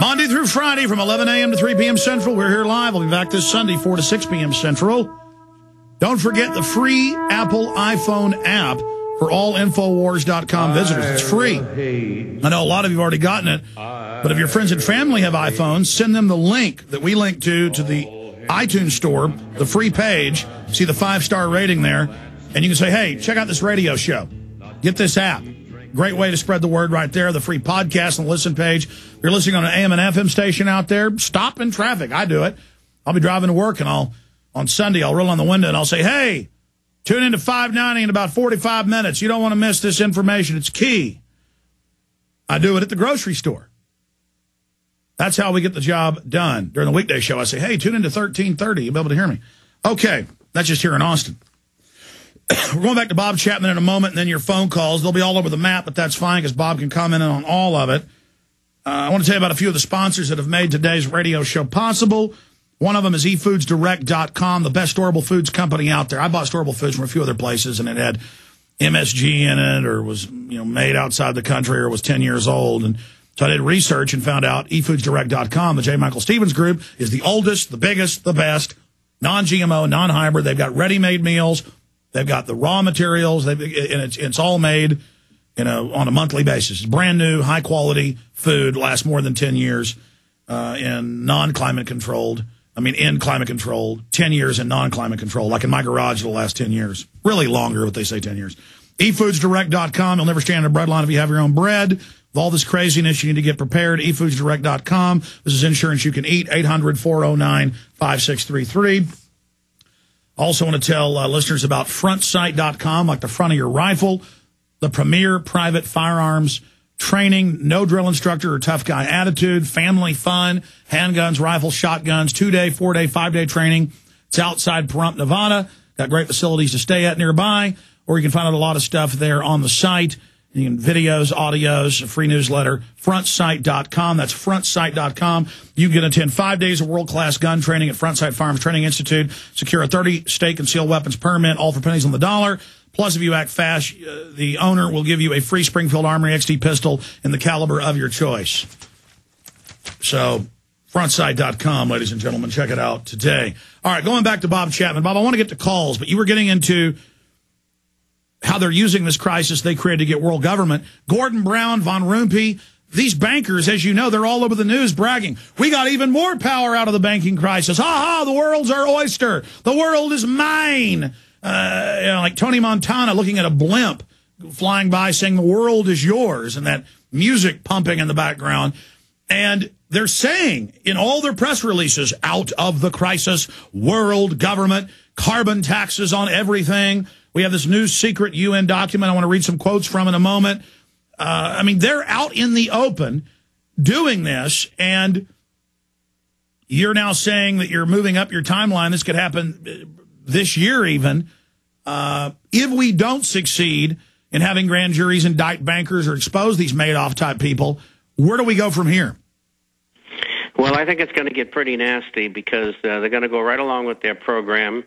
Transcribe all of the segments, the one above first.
Monday through Friday from 11 a.m. to 3 p.m. Central. We're here live. We'll be back this Sunday, 4 to 6 p.m. Central. Don't forget the free Apple iPhone app for all Infowars.com visitors. It's free. I know a lot of you have already gotten it, but if your friends and family have iPhones, send them the link that we link to the iTunes store, the free page. See the 5-star rating there, and you can say, hey, check out this radio show. Get this app. Great way to spread the word right there. The free podcast and listen page. If you're listening on an AM and FM station out there, stop in traffic. I do it. I'll be driving to work, and on Sunday, I'll roll on the window, and I'll say, hey, tune into 590 in about 45 minutes. You don't want to miss this information. It's key. I do it at the grocery store. That's how we get the job done. During the weekday show, I say, hey, tune into 1330. You'll be able to hear me. Okay, that's just here in Austin. We're going back to Bob Chapman in a moment, and then your phone calls. They'll be all over the map, but that's fine because Bob can comment on all of it. I want to tell you about a few of the sponsors that have made today's radio show possible. One of them is eFoodsDirect.com, the best storable foods company out there. I bought storable foods from a few other places, and it had MSG in it, or was made outside the country, or was 10 years old. And so I did research and found out eFoodsDirect.com, the J. Michael Stevens Group, is the oldest, the biggest, the best, non-GMO, non-hybrid. They've got ready-made meals. They've got the raw materials, and it's all made, on a monthly basis. It's brand new, high quality food, lasts more than 10 years, in non-climate controlled. In climate controlled, 10 years in non-climate controlled. Like in my garage, it'll last 10 years. Really longer, but they say 10 years. eFoodsDirect.com. You'll never stand in a bread line if you have your own bread. With all this craziness, you need to get prepared. eFoodsDirect.com. This is insurance you can eat. 800-409-5633. Also want to tell listeners about FrontSight.com, like the front of your rifle, the premier private firearms training, no drill instructor or tough guy attitude, family fun, handguns, rifles, shotguns, 2-day, 4-day, 5-day training. It's outside Pahrump, Nevada. Got great facilities to stay at nearby, or you can find out a lot of stuff there on the site. You can videos, audios, a free newsletter, FrontSight.com. That's FrontSight.com. You can attend 5 days of world-class gun training at Front Sight Firearms Training Institute. Secure a 30-state concealed weapons permit, all for pennies on the dollar. Plus, if you act fast, the owner will give you a free Springfield Armory XT pistol in the caliber of your choice. So, FrontSight.com, ladies and gentlemen. Check it out today. All right, going back to Bob Chapman. Bob, I want to get to calls, but you were getting into how they're using this crisis they created to get world government. Gordon Brown, Von Rumpe, these bankers, as you know, they're all over the news bragging. We got even more power out of the banking crisis. Ha ha, the world's our oyster. The world is mine. Like Tony Montana looking at a blimp flying by saying the world is yours, and that music pumping in the background. And they're saying in all their press releases, out of the crisis, world government, carbon taxes on everything. We have this new secret UN document I want to read some quotes from in a moment. They're out in the open doing this, and you're now saying that you're moving up your timeline. This could happen this year even. If we don't succeed in having grand juries indict bankers or expose these Madoff-type people, where do we go from here? Well, I think it's going to get pretty nasty because they're going to go right along with their program.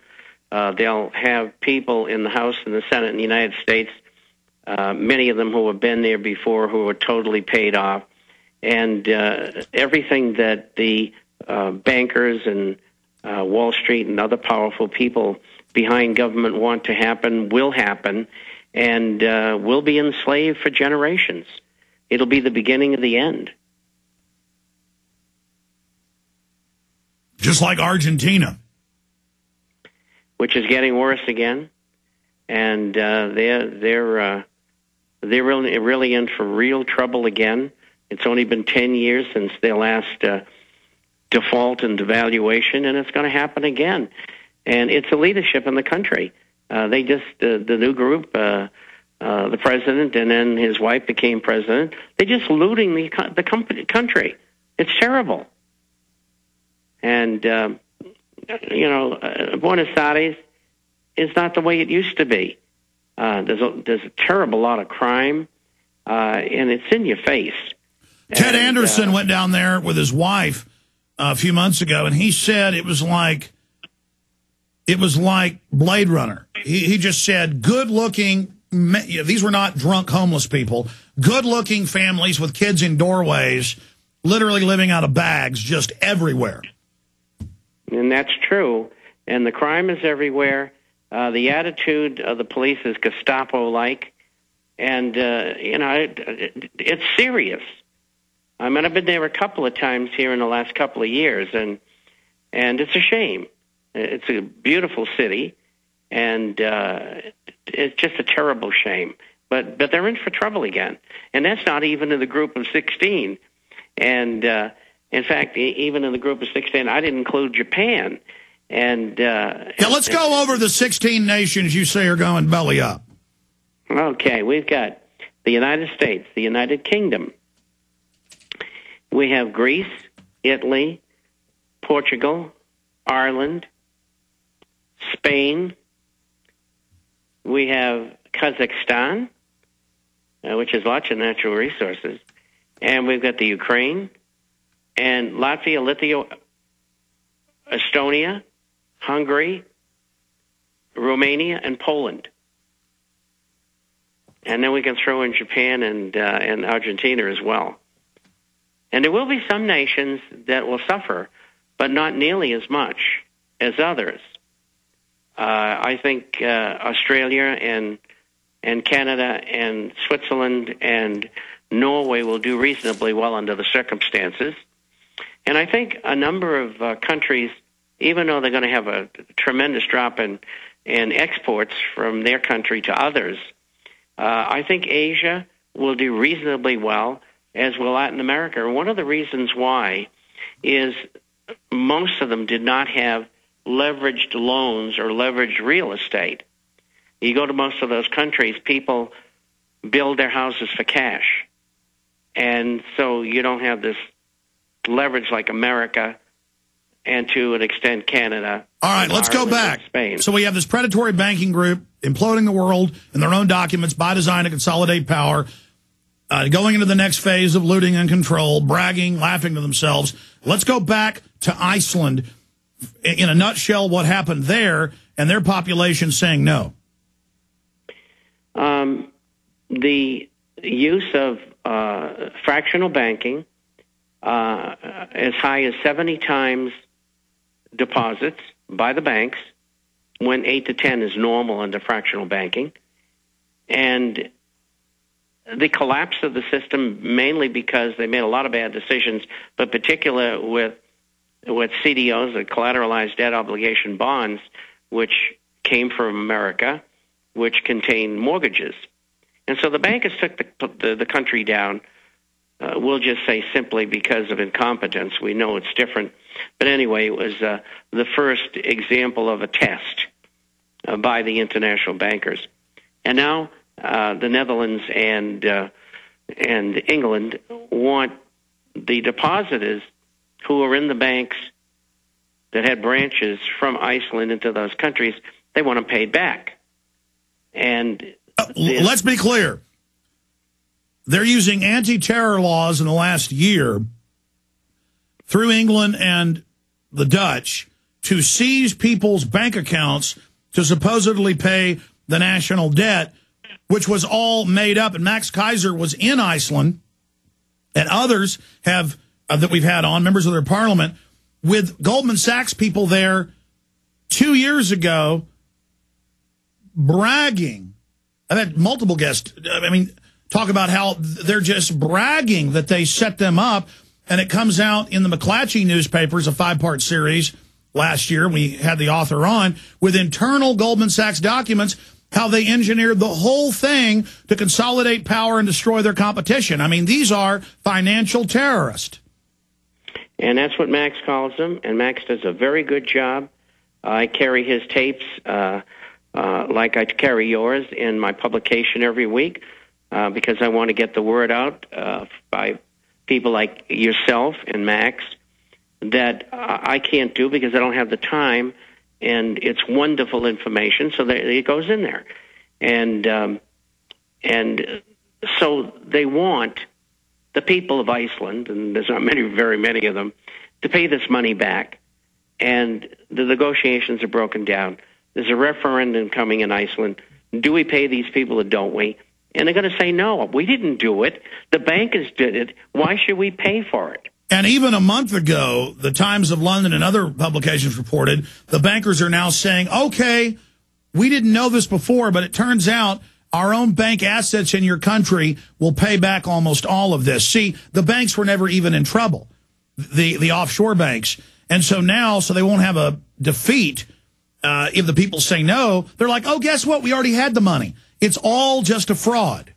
They'll have people in the House and the Senate in the United States, many of them who have been there before, who are totally paid off. And everything that the bankers and Wall Street and other powerful people behind government want to happen will happen, and we'll be enslaved for generations. It'll be the beginning of the end. Just like Argentina. Which is getting worse again, and they're really in for real trouble again. It's only been 10 years since their last default and devaluation, and it's going to happen again. And it's the leadership in the country. They just the new group, the president, and then his wife became president. They're just looting the country. It's terrible. And Buenos Aires is not the way it used to be. There's a terrible lot of crime, and it's in your face. Ted Anderson went down there with his wife a few months ago, and he said it was like Blade Runner. He just said good-looking, these were not drunk homeless people, good-looking families with kids in doorways literally living out of bags just everywhere. And that's true. And the crime is everywhere. The attitude of the police is Gestapo-like. And, it's serious. I mean, I've been there a couple of times here in the last couple of years, and it's a shame. It's a beautiful city, and it's just a terrible shame. But they're in for trouble again. And that's not even in the group of 16. And, in fact, even in the group of 16, I didn't include Japan. And let's go over the 16 nations you say are going belly up. Okay, we've got the United States, the United Kingdom. We have Greece, Italy, Portugal, Ireland, Spain. We have Kazakhstan, which has lots of natural resources. And we've got the Ukraine, and Latvia, Lithuania, Estonia, Hungary, Romania, and Poland. And then we can throw in Japan and Argentina as well. And there will be some nations that will suffer, but not nearly as much as others. I think Australia and Canada and Switzerland and Norway will do reasonably well under the circumstances. And I think a number of countries, even though they're going to have a tremendous drop in exports from their country to others, I think Asia will do reasonably well, as will Latin America. And one of the reasons why is most of them did not have leveraged loans or leveraged real estate. You go to most of those countries, people build their houses for cash. And so you don't have this leverage like America and to an extent Canada. All right, let's go back. Spain. So we have this predatory banking group imploding the world in their own documents by design to consolidate power, going into the next phase of looting and control, bragging, laughing to themselves. Let's go back to Iceland. In a nutshell, what happened there and their population saying no. The use of fractional banking, as high as 70 times deposits by the banks, when 8 to 10 is normal under fractional banking, and the collapse of the system mainly because they made a lot of bad decisions, but particular with CDOs, the collateralized debt obligation bonds, which came from America, which contained mortgages. And so the bankers took the country down, we'll just say simply because of incompetence. We know it's different. But anyway, it was the first example of a test by the international bankers. And now the Netherlands and England want the depositors who are in the banks that had branches from Iceland into those countries, they want them paid back. And let's be clear. They're using anti-terror laws in the last year through England and the Dutch to seize people's bank accounts to supposedly pay the national debt, which was all made up. And Max Kaiser was in Iceland, and others have that we've had on, members of their parliament, with Goldman Sachs people there 2 years ago bragging. I've had multiple guests, talk about how they're just bragging that they set them up, and it comes out in the McClatchy newspapers, a 5-part series last year. We had the author on with internal Goldman Sachs documents, how they engineered the whole thing to consolidate power and destroy their competition. I mean, these are financial terrorists. And that's what Max calls them, and Max does a very good job. I carry his tapes like I carry yours in my publication every week because I want to get the word out by people like yourself and Max that I can't do because I don't have the time, and it's wonderful information, so it goes in there. And so they want the people of Iceland, and there's not very many of them, to pay this money back. And the negotiations are broken down. There's a referendum coming in Iceland. Do we pay these people or don't we? And they're going to say, no, we didn't do it. The bankers did it. Why should we pay for it? And even a month ago, the Times of London and other publications reported the bankers are now saying, okay, we didn't know this before, but it turns out our own bank assets in your country will pay back almost all of this. See, the banks were never even in trouble, the offshore banks. And so now, so they won't have a defeat if the people say no, they're like, oh, guess what? We already had the money. It's all just a fraud.